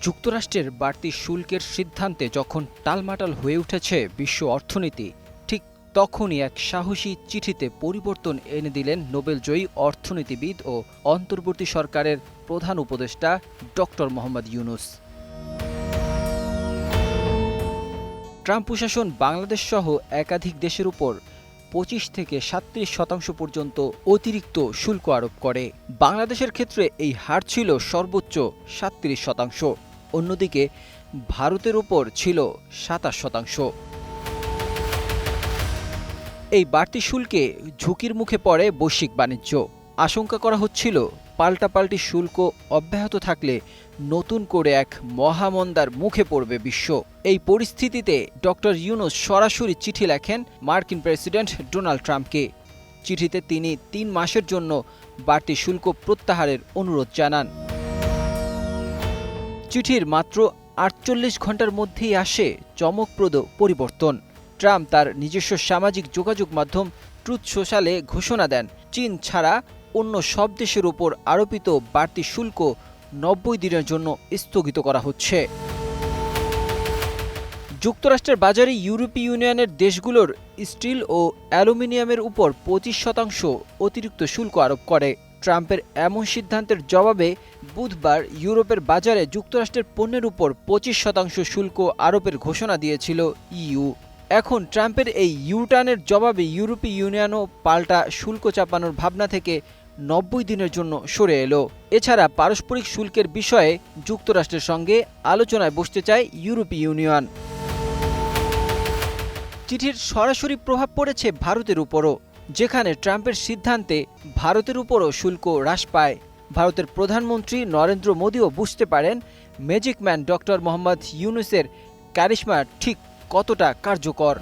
যুক্তরাষ্ট্রের বাড়তি শুল্কের সিদ্ধান্তে যখন টালমাটাল হয়ে উঠেছে বিশ্ব অর্থনীতি, ঠিক তখনই এক সাহসী চিঠিতে পরিবর্তন এনে দিলেন নোবেলজয়ী অর্থনীতিবিদ ও অন্তর্বর্তী সরকারের প্রধান উপদেষ্টা ডক্টর মোহাম্মদ ইউনূস। ট্রাম্প প্রশাসন বাংলাদেশসহ একাধিক দেশের উপর ২৫ থেকে ৩৭% পর্যন্ত অতিরিক্ত শুল্ক আরোপ করে। বাংলাদেশের ক্ষেত্রে এই হার ছিল সর্বোচ্চ ৩৭%। অন্যদিকে ভারতের উপর ছিল ২৭%। এই বাড়তি শুল্কে ঝুঁকির মুখে পড়ে বৈশ্বিক বাণিজ্য। আশঙ্কা করা হচ্ছিল পাল্টাপাল্টি শুল্ক অব্যাহত থাকলে নতুন করে এক মহামন্দার মুখে পড়বে বিশ্ব। এই পরিস্থিতিতে ডক্টর ইউনূস সরাসরি চিঠি লেখেন মার্কিন প্রেসিডেন্ট ডোনাল্ড ট্রাম্পকে। চিঠিতে তিনি ৩ মাসের জন্য বাড়তি শুল্ক প্রত্যাহারের অনুরোধ জানান। চিঠির মাত্র ৪৮ ঘণ্টার মধ্যেই আসে চমকপ্রদ পরিবর্তন। ট্রাম্প তার নিজস্ব সামাজিক যোগাযোগ মাধ্যম ট্রুথ সোশ্যালে ঘোষণা দেন, চীন ছাড়া অন্য সব দেশের উপর আরোপিত বাড়তি শুল্ক ৯০ দিনের জন্য স্থগিত করা হচ্ছে। যুক্তরাষ্ট্রের বাজারে ইউরোপীয় ইউনিয়নের দেশগুলোর স্টিল ও অ্যালুমিনিয়ামের উপর ২৫% অতিরিক্ত শুল্ক আরোপ করে। ট্রাম্পের এমন সিদ্ধান্তের জবাবে বুধবার ইউরোপের বাজারে যুক্তরাষ্ট্রের পণ্যের উপর ২৫% শুল্ক আরোপের ঘোষণা দিয়েছিল ইইউ। এখন ট্রাম্পের এই ইউটার্নের জবাবে ইউরোপীয় ইউনিয়নও পাল্টা শুল্ক চাপানোর ভাবনা থেকে ৯০ দিনের জন্য সরে এলো। এছাড়া পারস্পরিক শুল্কের বিষয়ে যুক্তরাষ্ট্রের সঙ্গে আলোচনায় বসতে চায় ইউরোপীয় ইউনিয়ন। চিঠির সরাসরি প্রভাব পড়েছে ভারতের উপরও, যেখানে ট্রাম্পের সিদ্ধান্তে ভারতের উপরও শুল্ক হ্রাস পায়। ভারতের প্রধানমন্ত্রী নরেন্দ্র মোদীও বুঝতে পারেন ম্যাজিক ম্যান ডক্টর মোহাম্মদ ইউনূসের ক্যারিশমা ঠিক কতটা কার্যকর।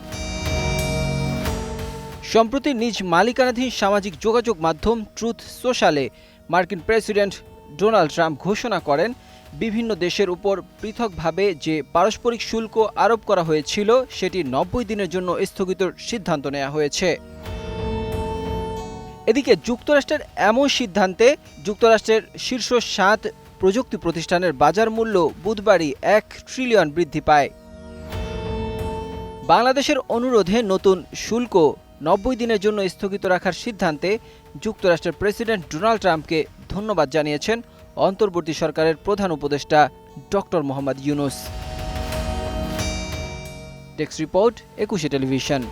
সম্প্রতি নিজ মালিকানাধীন সামাজিক যোগাযোগ মাধ্যম ট্রুথ সোশ্যালে মার্কিন প্রেসিডেন্ট ডোনাল্ড ট্রাম্প ঘোষণা করেন, বিভিন্ন দেশের উপর পৃথকভাবে যে পারস্পরিক শুল্ক আরোপ করা হয়েছিল সেটি ৯০ দিনের জন্য স্থগিতের সিদ্ধান্ত নেওয়া হয়েছে। এদিকে যুক্তরাষ্ট্রের এমন সিদ্ধান্তে যুক্তরাষ্ট্রের শীর্ষ ৭ প্রযুক্তি প্রতিষ্ঠানের বাজার মূল্য বুধবারই ১ ট্রিলিয়ন বৃদ্ধি পায়। বাংলাদেশের অনুরোধে নতুন শুল্ক ৯০ দিনের জন্য স্থগিত রাখার সিদ্ধান্তে যুক্তরাষ্ট্রের প্রেসিডেন্ট ডোনাল্ড ট্রাম্পকে ধন্যবাদ জানিয়েছেন অন্তর্বর্তী সরকারের প্রধান উপদেষ্টা doctor Mohammad Yunus. Desk report, ২১ television.